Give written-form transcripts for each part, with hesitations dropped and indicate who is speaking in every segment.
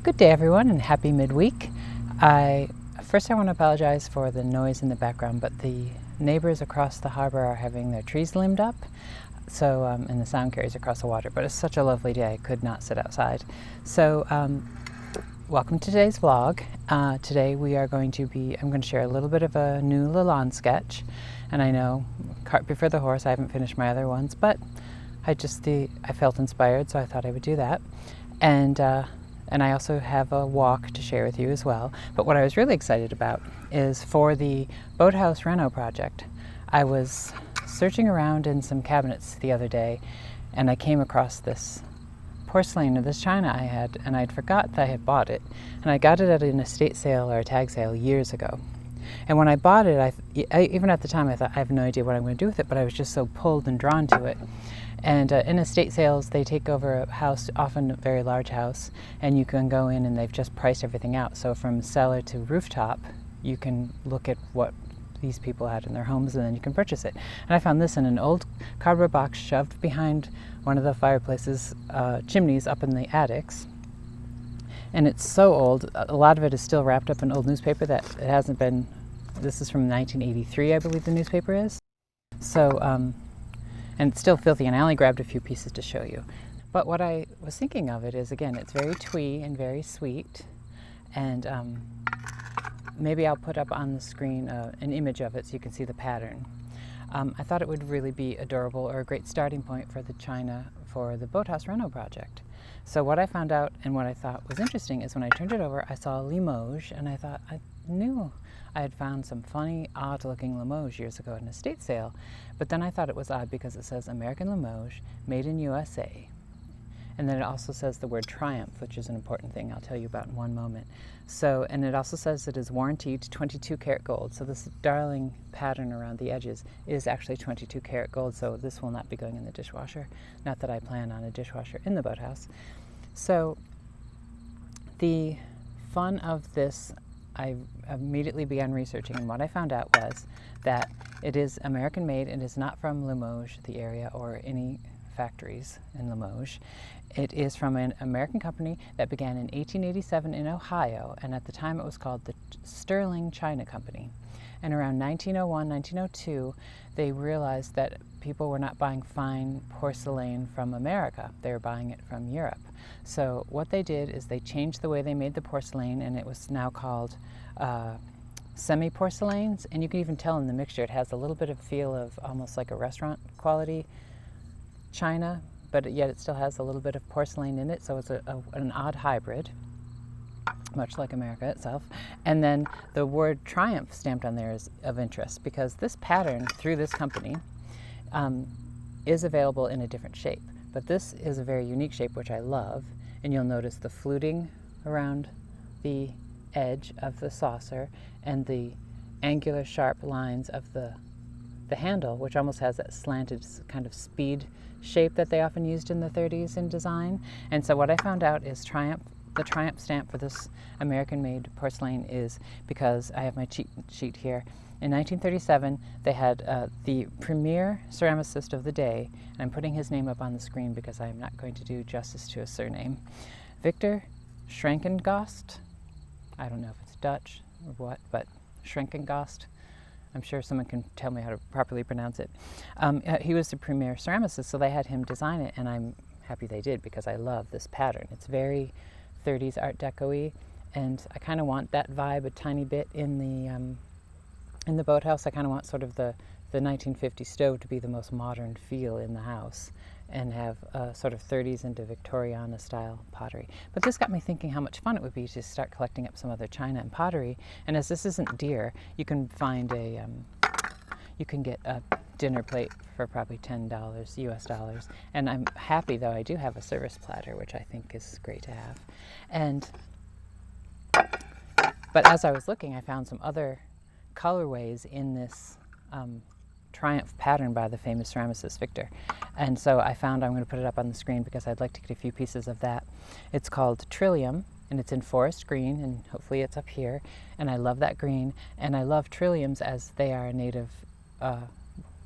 Speaker 1: Good day, everyone, and happy midweek. First I want to apologize for the noise in the background, but the neighbors across the harbor are having their trees limbed up, so and the sound carries across the water. But it's such a lovely day, I could not sit outside. So welcome to today's vlog. Today we are I'm going to share a little bit of a new Lalande sketch. And I know, cart before the horse, I haven't finished my other ones, but I felt inspired, so I thought I would do that. And I also have a walk to share with you as well. But what I was really excited about is for the boathouse reno project. I was searching around in some cabinets the other day, and I came across this porcelain of this china I had, and I'd forgot that I had bought it. And I got it at an estate sale or a tag sale years ago. And when I bought it, even at the time I thought, I have no idea what I'm going to do with it, but I was just so pulled and drawn to it. And in estate sales, they take over a house, often a very large house, and you can go in and they've just priced everything out. So from cellar to rooftop, you can look at what these people had in their homes, and then you can purchase it. And I found this in an old cardboard box shoved behind one of the fireplaces chimneys up in the attics. And it's so old, a lot of it is still wrapped up in old newspaper that it hasn't been, this is from 1983, I believe the newspaper is. So, and it's still filthy, and I only grabbed a few pieces to show you. But what I was thinking of it is, again, it's very twee and very sweet, and maybe I'll put up on the screen an image of it so you can see the pattern. I thought it would really be adorable, or a great starting point for the china for the boathouse reno project. So what I found out and what I thought was interesting is when I turned it over, I saw Limoge, and I thought I knew I had found some funny, odd-looking Limoge years ago at an estate sale, but then I thought it was odd because it says American Limoge, made in USA. And then it also says the word Triumph, which is an important thing I'll tell you about in one moment. So, and it also says it is warranted 22 karat gold. So this darling pattern around the edges is actually 22 karat gold, so this will not be going in the dishwasher. Not that I plan on a dishwasher in the boathouse. So the fun of this, I immediately began researching, and what I found out was that it is American made. It is not from Limoges, the area, or any factories in Limoges. It is from an American company that began in 1887 in Ohio, and at the time it was called the Sterling China Company. And around 1901, 1902, they realized that people were not buying fine porcelain from America. They were buying it from Europe. So what they did is they changed the way they made the porcelain, and it was now called semi-porcelains. And you can even tell in the mixture, it has a little bit of feel of almost like a restaurant quality china, but yet it still has a little bit of porcelain in it. So it's an odd hybrid, much like America itself. And then the word Triumph stamped on there is of interest because this pattern through this company is available in a different shape. But this is a very unique shape, which I love. And you'll notice the fluting around the edge of the saucer and the angular sharp lines of the handle, which almost has that slanted kind of speed shape that they often used in the 30s in design. And so what I found out is the Triumph stamp for this American-made porcelain is because I have my cheat sheet here. In 1937, they had the premier ceramicist of the day, and I'm putting his name up on the screen because I'm not going to do justice to his surname, Victor Schrenkengost. I don't know if it's Dutch or what, but Schrenkengost. I'm sure someone can tell me how to properly pronounce it. He was the premier ceramicist, so they had him design it, and I'm happy they did because I love this pattern. It's very 30s Art Deco-y, and I kind of want that vibe a tiny bit in the boathouse. I kind of want sort of the 1950 stove to be the most modern feel in the house and have sort of 30s into Victoriana style pottery. But this got me thinking how much fun it would be to start collecting up some other china and pottery. And as this isn't dear, you can find you can get a dinner plate for probably $10 US dollars. And I'm happy, though, I do have a service platter, which I think is great to have. But as I was looking, I found some other colorways in this Triumph pattern by the famous ceramicist Victor. And so I found, I'm going to put it up on the screen because I'd like to get a few pieces of that. It's called Trillium, and it's in forest green, and hopefully it's up here. And I love that green, and I love trilliums as they are a native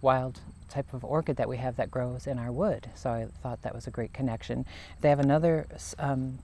Speaker 1: wild type of orchid that we have that grows in our wood. So I thought that was a great connection. They have another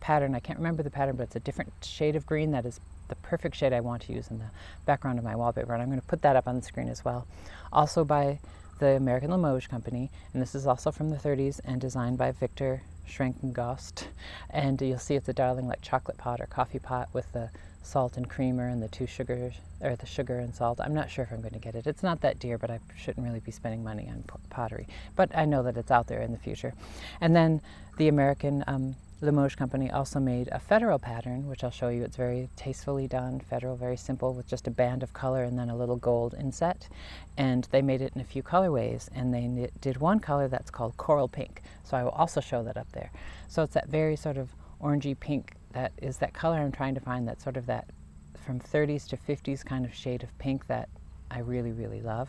Speaker 1: pattern, I can't remember the pattern, but it's a different shade of green that is the perfect shade I want to use in the background of my wallpaper, and I'm going to put that up on the screen as well. Also by the American Limoge company, and this is also from the 30s and designed by Victor Schrenkengost. And you'll see it's a darling like chocolate pot or coffee pot with the salt and creamer and the two sugars, or the sugar and salt. I'm not sure if I'm going to get it. It's not that dear, but I shouldn't really be spending money on pottery. But I know that it's out there in the future. And then the American Limoge company also made a federal pattern, which I'll show you. It's very tastefully done, federal, very simple, with just a band of color and then a little gold inset. And they made it in a few colorways, and they did one color that's called coral pink. So I will also show that up there. So it's that very sort of orangey pink that is that color I'm trying to find, that sort of that from 30s to 50s kind of shade of pink that I really, really love.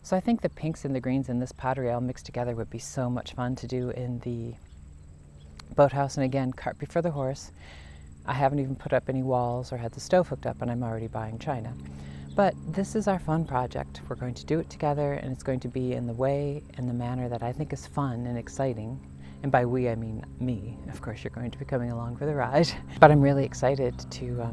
Speaker 1: So I think the pinks and the greens in this pottery all mixed together would be so much fun to do in the boathouse. And again, cart before the horse. I haven't even put up any walls or had the stove hooked up, and I'm already buying china. But this is our fun project. We're going to do it together, and it's going to be in the way and the manner that I think is fun and exciting. And by we, I mean me. Of course, you're going to be coming along for the ride. But I'm really excited to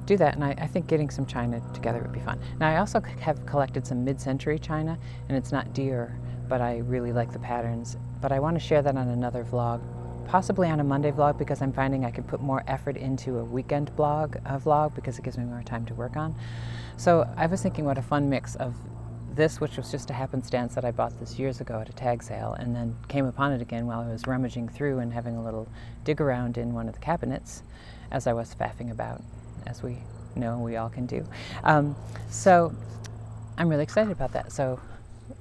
Speaker 1: do that, and I think getting some china together would be fun. Now, I also have collected some mid-century china, and it's not dear, but I really like the patterns. But I want to share that on another vlog, possibly on a Monday vlog, because I'm finding I can put more effort into a weekend vlog because it gives me more time to work on. So I was thinking what a fun mix of this, which was just a happenstance that I bought this years ago at a tag sale, and then came upon it again while I was rummaging through and having a little dig around in one of the cabinets as I was faffing about, as we know we all can do. So I'm really excited about that. So,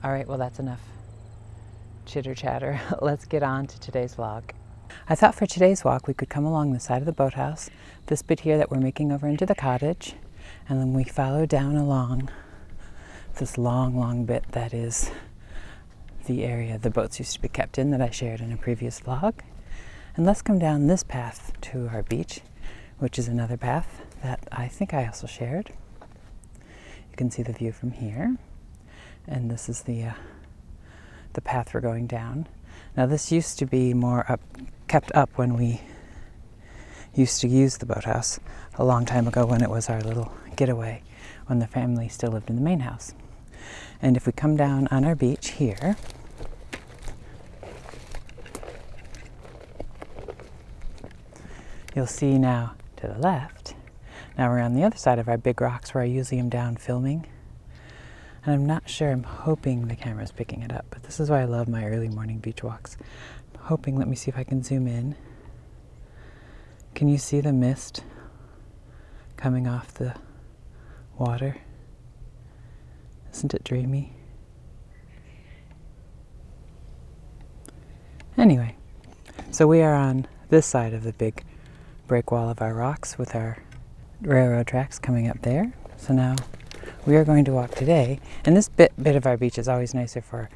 Speaker 1: all right, well, that's enough chitter chatter. Let's get on to today's vlog. I thought for today's walk we could come along the side of the boathouse, this bit here that we're making over into the cottage, and then we follow down along this long bit that is the area the boats used to be kept in that I shared in a previous vlog. And let's come down this path to our beach, which is another path that I think I also shared. You can see the view from here, and this is the path we're going down. Now this used to be more kept up when we used to use the boathouse a long time ago, when it was our little getaway, when the family still lived in the main house. And if we come down on our beach here, you'll see now to the left, now we're on the other side of our big rocks where I usually am down filming. And I'm not sure, I'm hoping the camera's picking it up, but this is why I love my early morning beach walks. I'm hoping, let me see if I can zoom in. Can you see the mist coming off the water? Isn't it dreamy? Anyway, so we are on this side of the big break wall of our rocks with our railroad tracks coming up there. So now we are going to walk today, and this bit of our beach is always nicer for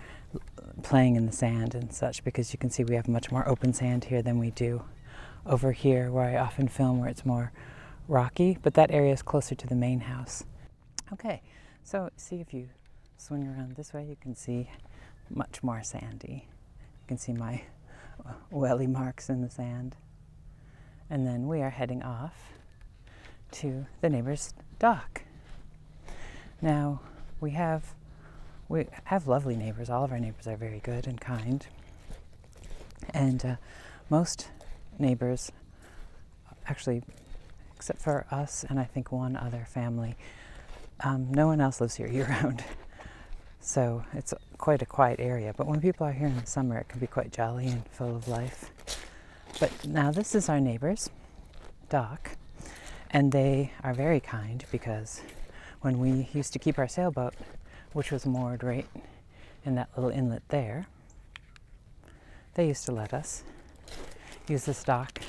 Speaker 1: playing in the sand and such, because you can see we have much more open sand here than we do over here where I often film, where it's more rocky, but that area is closer to the main house. Okay, so see, if you swing around this way, you can see much more sandy. You can see my welly marks in the sand. And then we are heading off to the neighbor's dock. Now, we have lovely neighbors. All of our neighbors are very good and kind. And most neighbors, actually, except for us and I think one other family, no one else lives here year-round. So it's quite a quiet area. But when people are here in the summer, it can be quite jolly and full of life. But now this is our neighbor's dock, and they are very kind, because when we used to keep our sailboat, which was moored right in that little inlet there, they used to let us use this dock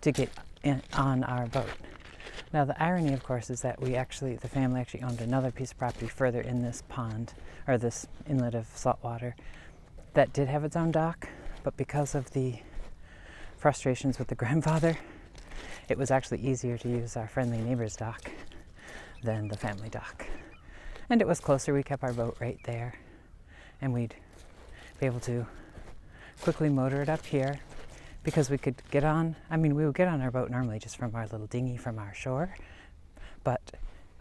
Speaker 1: to get in on our boat. Now the irony, of course, is that the family actually owned another piece of property further in this pond, or this inlet of salt water, that did have its own dock, but because of the frustrations with the grandfather, it was actually easier to use our friendly neighbor's dock than the family dock. And it was closer. We kept our boat right there, and we'd be able to quickly motor it up here because we could get on, we would get on our boat normally just from our little dinghy from our shore, but,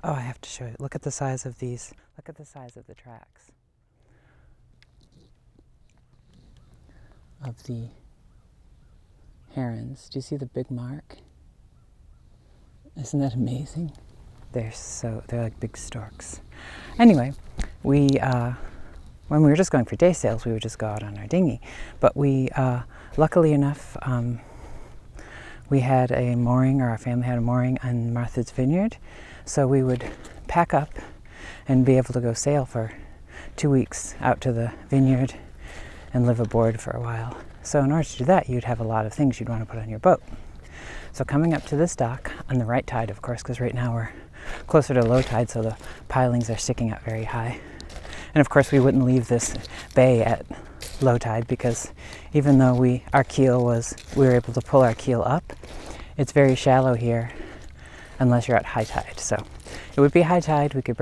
Speaker 1: oh, I have to show you. Look at the size of these. Look at the size of the tracks of the herons. Do you see the big mark? Isn't that amazing? They're like big storks. Anyway, when we were just going for day sails, we would just go out on our dinghy. But we, luckily enough, we had a mooring, or our family had a mooring on Martha's Vineyard. So we would pack up and be able to go sail for 2 weeks out to the vineyard and live aboard for a while. So in order to do that, you'd have a lot of things you'd want to put on your boat. So coming up to this dock, on the right tide, of course, because right now we're closer to low tide, so the pilings are sticking up very high. And of course, we wouldn't leave this bay at low tide because even though we were able to pull our keel up, it's very shallow here unless you're at high tide. So it would be high tide. We could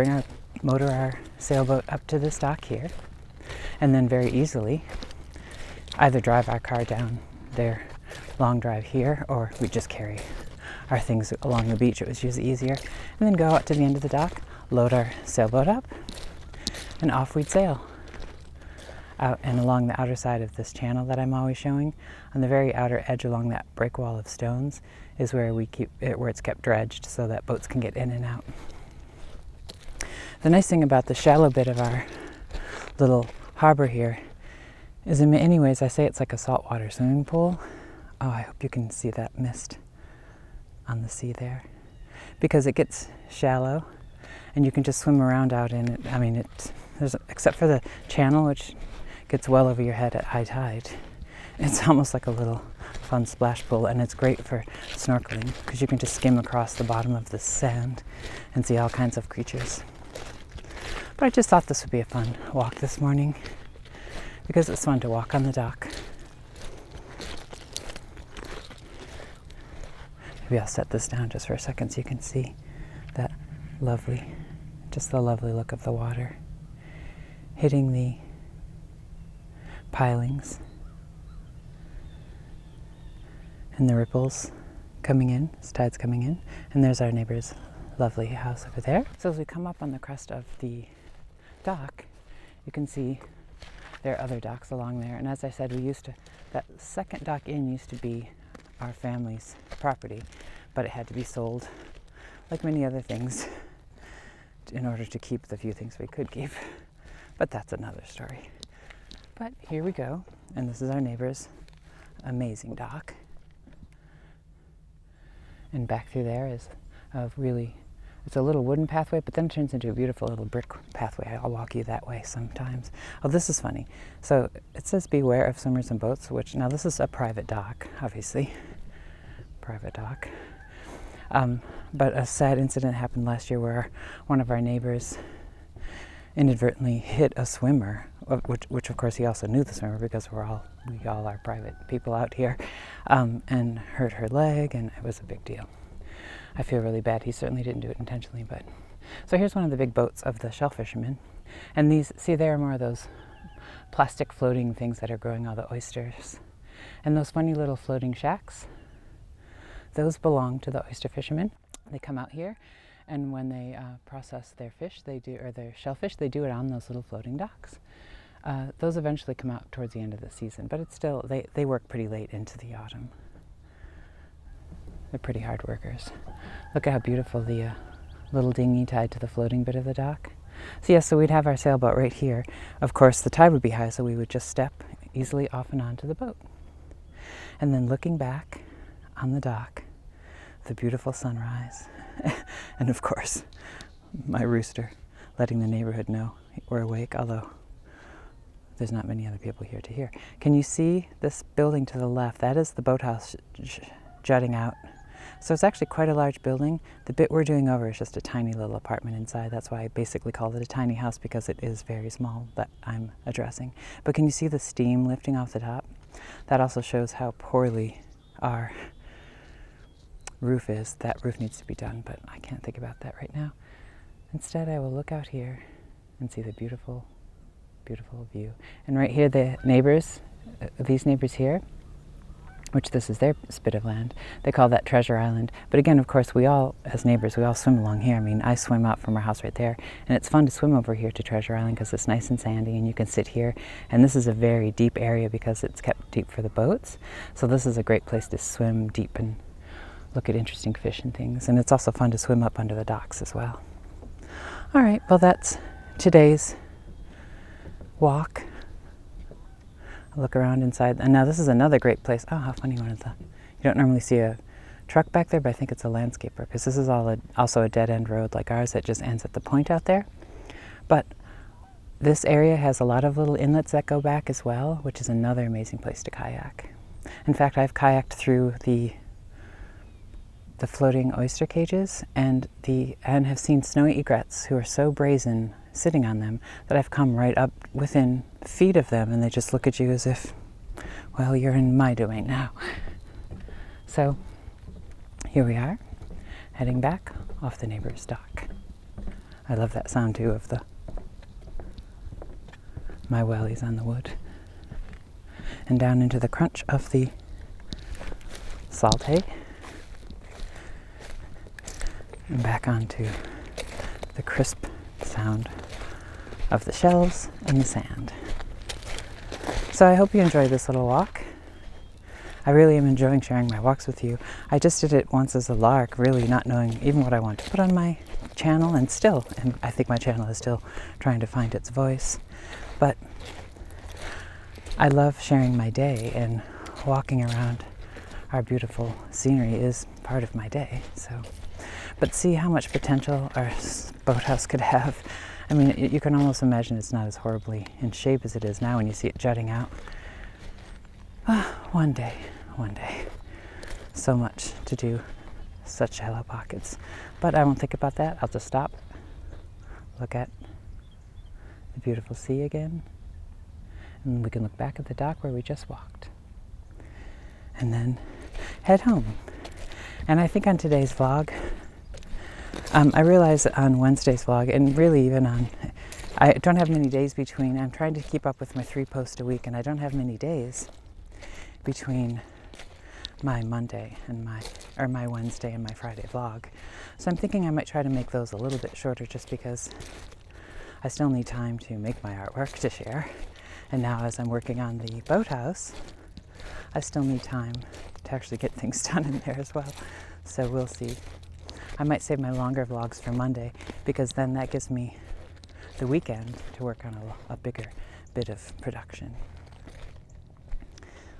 Speaker 1: motor our sailboat up to this dock here, and then very easily either drive our car down their long drive here, or we'd just carry our things along the beach. It was usually easier. And then go out to the end of the dock, load our sailboat up, and off we'd sail. Out and along the outer side of this channel that I'm always showing, on the very outer edge along that break wall of stones is where it's kept dredged so that boats can get in and out. The nice thing about the shallow bit of our little harbor here is, in many ways, I say it's like a saltwater swimming pool. Oh, I hope you can see that mist on the sea there, because it gets shallow and you can just swim around out in it. Except for the channel, which gets well over your head at high tide, it's almost like a little fun splash pool, and it's great for snorkeling because you can just skim across the bottom of the sand and see all kinds of creatures. But I just thought this would be a fun walk this morning because it's fun to walk on the dock. Maybe I'll set this down just for a second so you can see that the lovely look of the water hitting the pilings and the ripples coming in, as tide's coming in. And there's our neighbor's lovely house over there. So as we come up on the crest of the dock, you can see there are other docks along there. And as I said, that second dock in used to be our family's property, but it had to be sold, like many other things, in order to keep the few things we could keep. But that's another story. But here we go, and this is our neighbor's amazing dock. And back through there is it's a little wooden pathway, but then it turns into a beautiful little brick pathway. I'll walk you that way sometimes. Oh, this is funny. So it says beware of swimmers and boats, now this is a private dock, obviously. Private dock. But a sad incident happened last year where one of our neighbors inadvertently hit a swimmer, which of course he also knew the swimmer because we all are private people out here, and hurt her leg, and it was a big deal. I feel really bad. He certainly didn't do it intentionally, but... So here's one of the big boats of the shell fishermen. And there are more of those plastic floating things that are growing all the oysters. And those funny little floating shacks, those belong to the oyster fishermen. They come out here, and when they process their fish, their shellfish, they do it on those little floating docks. Those eventually come out towards the end of the season, but it's still, they work pretty late into the autumn. They're pretty hard workers. Look at how beautiful the little dinghy tied to the floating bit of the dock. So we'd have our sailboat right here. Of course, the tide would be high, so we would just step easily off and onto the boat. And then looking back on the dock, the beautiful sunrise. And of course, my rooster letting the neighborhood know we're awake, although there's not many other people here to hear. Can you see this building to the left? That is the boathouse jutting out. So it's actually quite a large building. The bit we're doing over is just a tiny little apartment inside. That's why I basically call it a tiny house, because it is very small that I'm addressing. But can you see the steam lifting off the top? That also shows how poorly our roof is. That roof needs to be done, but I can't think about that right now. Instead, I will look out here and see the beautiful beautiful view. And right here, the neighbors, these neighbors here, which this is their spit of land, they call that Treasure Island. But again, of course, we all, as neighbors, we all swim along here. I mean, I swim out from our house right there, and it's fun to swim over here to Treasure Island because it's nice and sandy, and you can sit here. And this is a very deep area because it's kept deep for the boats. So this is a great place to swim deep and look at interesting fish and things. And it's also fun to swim up under the docks as well. All right, well, that's today's walk. Look around inside. And now this is another great place. Oh, how funny one is that? You don't normally see a truck back there, but I think it's a landscaper because this is also a dead-end road like ours that just ends at the point out there. But this area has a lot of little inlets that go back as well, which is another amazing place to kayak. In fact, I've kayaked through the floating oyster cages and have seen snowy egrets who are so brazen sitting on them that I've come right up within feet of them, and they just look at you as if, well, you're in my domain now. So here we are, heading back off the neighbor's dock. I love that sound too of my wellies on the wood. And down into the crunch of the salt hay. And back onto the crisp sound of the shells and the sand. So I hope you enjoyed this little walk. I really am enjoying sharing my walks with you. I just did it once as a lark, really not knowing even what I want to put on my channel, and I think my channel is still trying to find its voice. But I love sharing my day, and walking around our beautiful scenery is part of my day. But see how much potential our boathouse could have. I mean, you can almost imagine it's not as horribly in shape as it is now when you see it jutting out. One day. So much to do, such shallow pockets. But I won't think about that. I'll just stop, look at the beautiful sea again, and we can look back at the dock where we just walked. And then head home. And I think on today's vlog, I realized on Wednesday's vlog, and really even I don't have many days between. I'm trying to keep up with my 3 posts a week, and I don't have many days between my Monday and my Wednesday and my Friday vlog. So I'm thinking I might try to make those a little bit shorter just because I still need time to make my artwork to share. And now as I'm working on the boathouse, I still need time to actually get things done in there as well. So we'll see. I might save my longer vlogs for Monday because then that gives me the weekend to work on a bigger bit of production.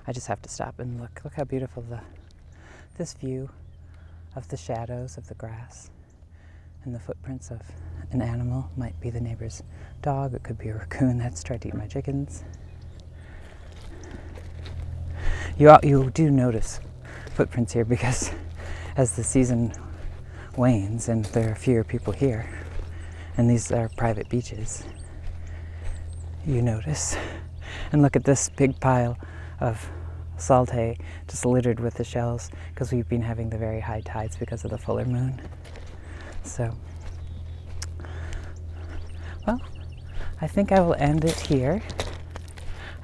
Speaker 1: I just have to stop and look how beautiful this view of the shadows of the grass and the footprints of an animal. Might be the neighbor's dog, it could be a raccoon that's tried to eat my chickens. You do notice footprints here because as the season wanes and there are fewer people here, and these are private beaches, you notice. And look at this big pile of salt hay just littered with the shells because we've been having the very high tides because of the fuller moon. So, well, I think I will end it here.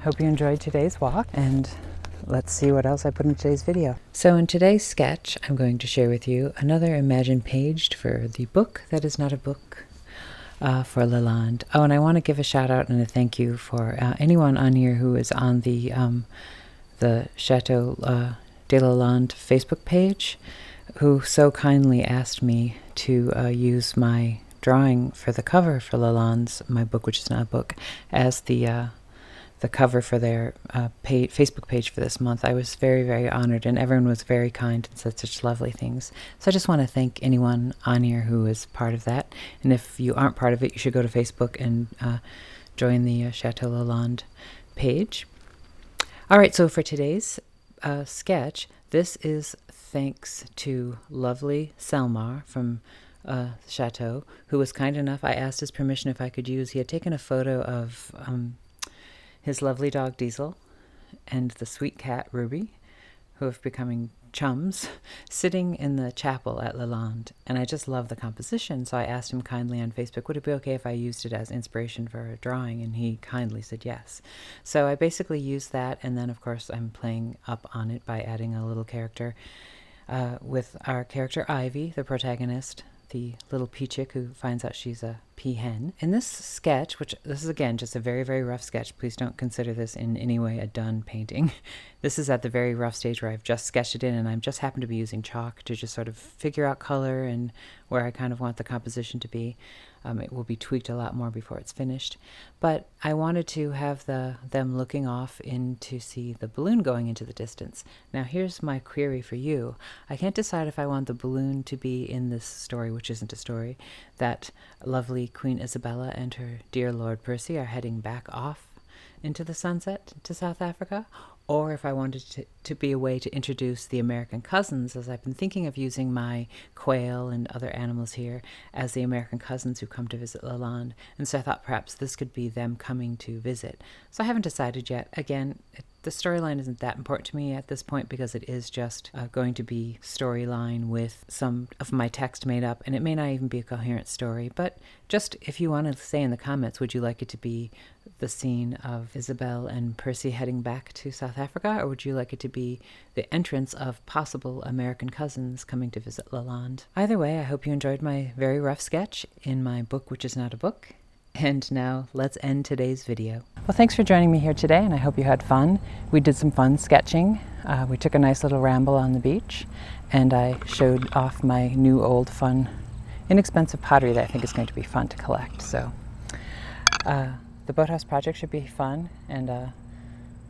Speaker 1: Hope you enjoyed today's walk, and let's see what else I put in today's video. So in today's sketch, I'm going to share with you another Imagine page for the book that is not a book for Lalande. Oh, and I want to give a shout out and a thank you for anyone on here who is on the Chateau de Lalande Facebook page, who so kindly asked me to use my drawing for the cover for Lalande's, my book, which is not a book, as the cover for their Facebook page for this month. I was very, very honored, and everyone was very kind and said such lovely things. So I just want to thank anyone on here who is part of that. And if you aren't part of it, you should go to Facebook and join the Chateau Lalande page. All right, so for today's sketch, this is thanks to lovely Selmar from the Chateau, who was kind enough. I asked his permission if I could use. He had taken a photo of his lovely dog Diesel and the sweet cat Ruby, who have chums sitting in the chapel at Lalande, and I just love the composition, so I asked him kindly on Facebook, would it be okay if I used it as inspiration for a drawing, and he kindly said yes. So I basically used that, and then of course I'm playing up on it by adding a little character with our character Ivy, the protagonist, the little peachick who finds out she's a peahen. In this sketch, which this is again just a very, very rough sketch, please don't consider this in any way a done painting. This is at the very rough stage where I've just sketched it in, and I just happen to be using chalk to just sort of figure out color and where I kind of want the composition to be. It will be tweaked a lot more before it's finished. But I wanted to have them looking off in to see the balloon going into the distance. Now here's my query for you. I can't decide if I want the balloon to be in this story, which isn't a story, that lovely Queen Isabella and her dear Lord Percy are heading back off into the sunset to South Africa, or if I wanted to be a way to introduce the American cousins, as I've been thinking of using my quail and other animals here as the American cousins who come to visit Lalande. And so I thought perhaps this could be them coming to visit. So I haven't decided yet. Again, the storyline isn't that important to me at this point because it is just going to be storyline with some of my text made up, and it may not even be a coherent story. But just if you want to say in the comments, would you like it to be the scene of Isabel and Percy heading back to South Africa, or would you like it to be the entrance of possible American cousins coming to visit Lalande? Either way, I hope you enjoyed my very rough sketch in my book, which is not a book. And now let's end today's video. Well, thanks for joining me here today, and I hope you had fun. We did some fun sketching. We took a nice little ramble on the beach, and I showed off my new, old, fun, inexpensive pottery that I think is going to be fun to collect. So the boathouse project should be fun, and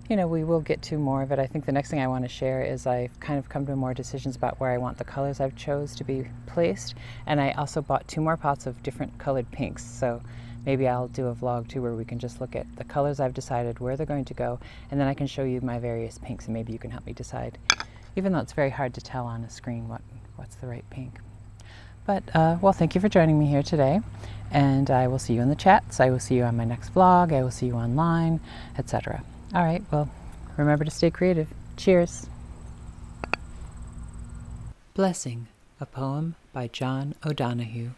Speaker 1: you know, we will get to more of it. I think the next thing I want to share is I've kind of come to more decisions about where I want the colors I've chose to be placed, and I also bought 2 more pots of different colored pinks. So maybe I'll do a vlog too where we can just look at the colors I've decided where they're going to go, and then I can show you my various pinks, and maybe you can help me decide, even though it's very hard to tell on a screen what's the right pink. But well, thank you for joining me here today, and I will see you in the chats. I will see you on my next vlog. I will see you online, etc. All right, well, remember to stay creative. Cheers. Blessing, a poem by John O'Donohue.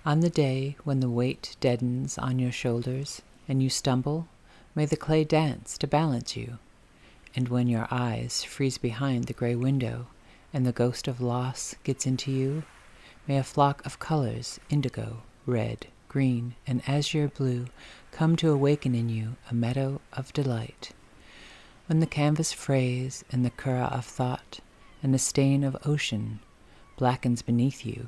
Speaker 1: On the day when the weight deadens on your shoulders and you stumble, may the clay dance to balance you. And when your eyes freeze behind the gray window and the ghost of loss gets into you, may a flock of colors, indigo, red, green, and azure blue, come to awaken in you a meadow of delight. When the canvas frays and the curragh of thought and the stain of ocean blackens beneath you,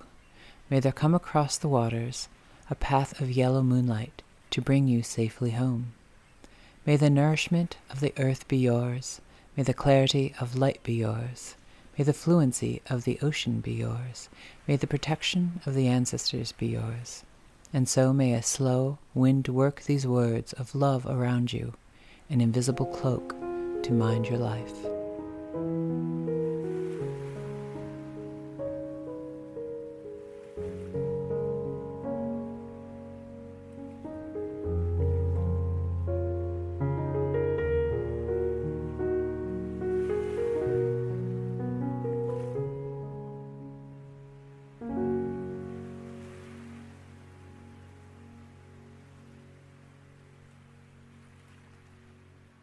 Speaker 1: may there come across the waters a path of yellow moonlight to bring you safely home. May the nourishment of the earth be yours, may the clarity of light be yours, may the fluency of the ocean be yours, may the protection of the ancestors be yours. And so may a slow wind work these words of love around you, an invisible cloak to mind your life.